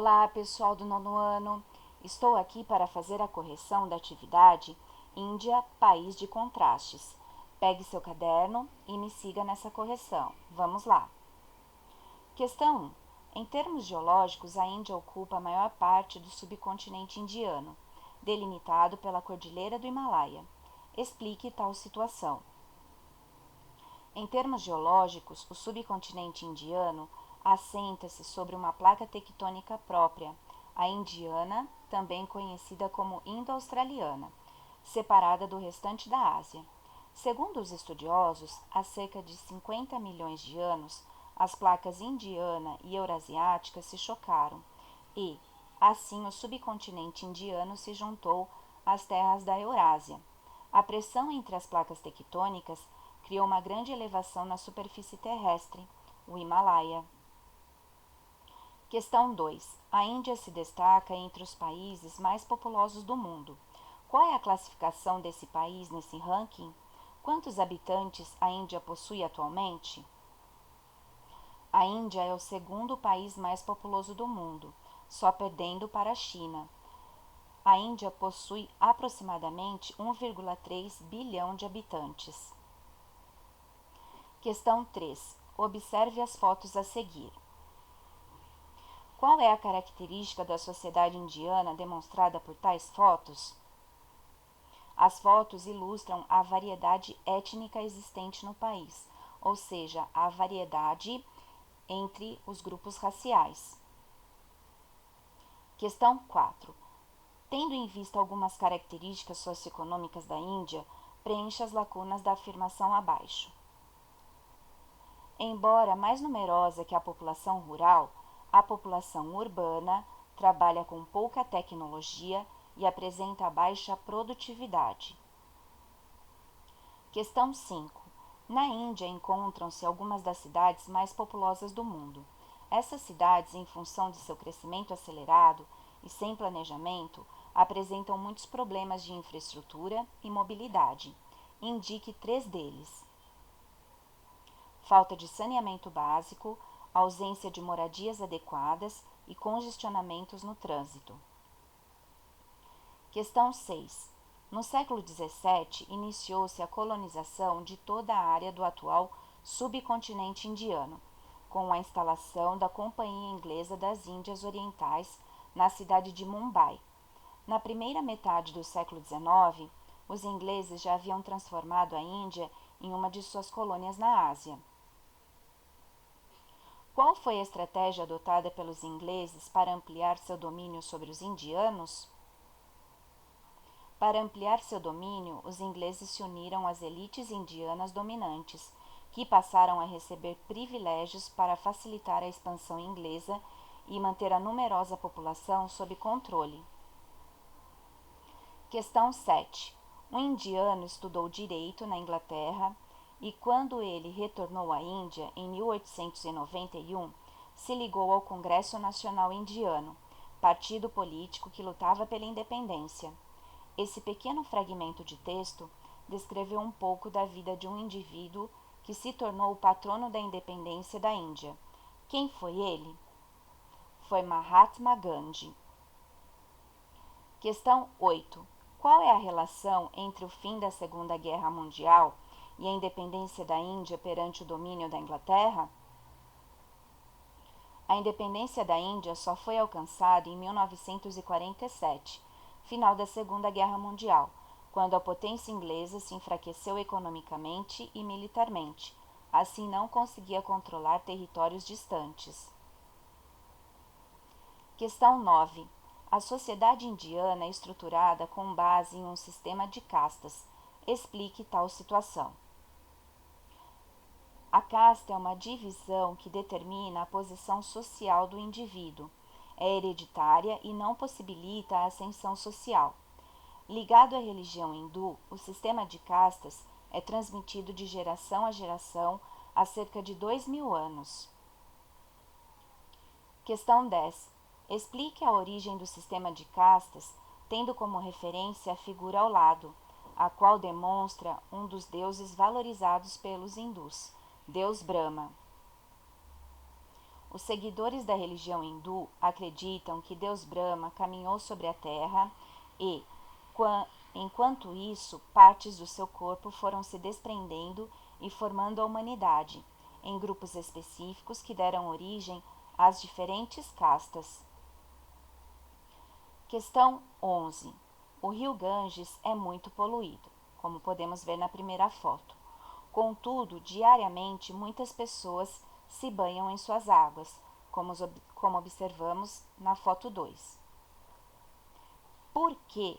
Olá, pessoal do nono ano. Estou aqui para fazer a correção da atividade Índia, país de contrastes. Pegue seu caderno e me siga nessa correção. Vamos lá. Questão 1. Em termos geológicos, a Índia ocupa a maior parte do subcontinente indiano, delimitado pela Cordilheira do Himalaia. Explique tal situação. Em termos geológicos, o subcontinente indiano assenta-se sobre uma placa tectônica própria, a indiana, também conhecida como indo-australiana, separada do restante da Ásia. Segundo os estudiosos, há cerca de 50 milhões de anos, as placas indiana e eurasiática se chocaram e, assim, o subcontinente indiano se juntou às terras da Eurásia. A pressão entre as placas tectônicas criou uma grande elevação na superfície terrestre, o Himalaia. Questão 2. A Índia se destaca entre os países mais populosos do mundo. Qual é a classificação desse país nesse ranking? Quantos habitantes a Índia possui atualmente? A Índia é o segundo país mais populoso do mundo, só perdendo para a China. A Índia possui aproximadamente 1,3 bilhão de habitantes. Questão 3. Observe as fotos a seguir. Qual é a característica da sociedade indiana demonstrada por tais fotos? As fotos ilustram a variedade étnica existente no país, ou seja, a variedade entre os grupos raciais. Questão 4. Tendo em vista algumas características socioeconômicas da Índia, preencha as lacunas da afirmação abaixo. Embora mais numerosa que a população rural, a população urbana trabalha com pouca tecnologia e apresenta baixa produtividade. Questão 5. Na Índia encontram-se algumas das cidades mais populosas do mundo. Essas cidades, em função de seu crescimento acelerado e sem planejamento, apresentam muitos problemas de infraestrutura e mobilidade. Indique 3 deles: falta de saneamento básico, ausência de moradias adequadas e congestionamentos no trânsito. Questão 6. No século XVII, iniciou-se a colonização de toda a área do atual subcontinente indiano, com a instalação da Companhia Inglesa das Índias Orientais na cidade de Mumbai. Na primeira metade do século XIX, os ingleses já haviam transformado a Índia em uma de suas colônias na Ásia. Qual foi a estratégia adotada pelos ingleses para ampliar seu domínio sobre os indianos? Para ampliar seu domínio, os ingleses se uniram às elites indianas dominantes, que passaram a receber privilégios para facilitar a expansão inglesa e manter a numerosa população sob controle. Questão 7. Um indiano estudou direito na Inglaterra e, quando ele retornou à Índia em 1891, se ligou ao Congresso Nacional Indiano, partido político que lutava pela independência. Esse pequeno fragmento de texto descreveu um pouco da vida de um indivíduo que se tornou o patrono da independência da Índia. Quem foi ele? Foi Mahatma Gandhi. Questão 8. Qual é a relação entre o fim da Segunda Guerra Mundial e a independência da Índia perante o domínio da Inglaterra? A independência da Índia só foi alcançada em 1947, final da Segunda Guerra Mundial, quando a potência inglesa se enfraqueceu economicamente e militarmente, assim não conseguia controlar territórios distantes. Questão 9. A sociedade indiana é estruturada com base em um sistema de castas. Explique tal situação. A casta é uma divisão que determina a posição social do indivíduo. É hereditária e não possibilita a ascensão social. Ligado à religião hindu, o sistema de castas é transmitido de geração a geração há cerca de 2000 anos. Questão 10. Explique a origem do sistema de castas, tendo como referência a figura ao lado, a qual demonstra um dos deuses valorizados pelos hindus, Deus Brahma. Os seguidores da religião hindu acreditam que Deus Brahma caminhou sobre a terra e, enquanto isso, partes do seu corpo foram se desprendendo e formando a humanidade, em grupos específicos que deram origem às diferentes castas. Questão 11. O rio Ganges é muito poluído, como podemos ver na primeira foto. Contudo, diariamente muitas pessoas se banham em suas águas, como observamos na foto 2. Por quê?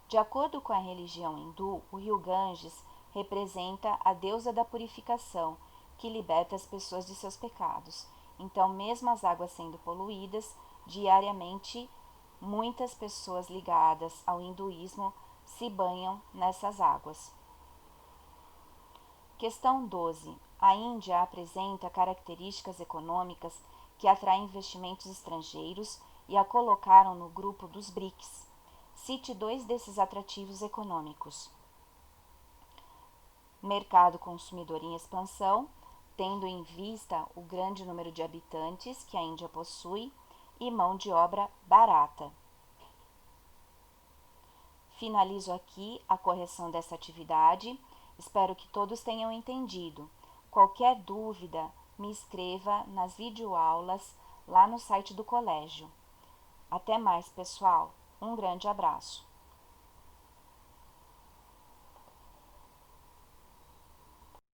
De acordo com a religião hindu, o rio Ganges representa a deusa da purificação, que liberta as pessoas de seus pecados. Então, mesmo as águas sendo poluídas, diariamente muitas pessoas ligadas ao hinduísmo se banham nessas águas. Questão 12. A Índia apresenta características econômicas que atraem investimentos estrangeiros e a colocaram no grupo dos BRICS. Cite 2 desses atrativos econômicos. Mercado consumidor em expansão, tendo em vista o grande número de habitantes que a Índia possui, e mão de obra barata. Finalizo aqui a correção dessa atividade. Espero que todos tenham entendido. Qualquer dúvida, me escreva nas videoaulas lá no site do colégio. Até mais, pessoal. Um grande abraço.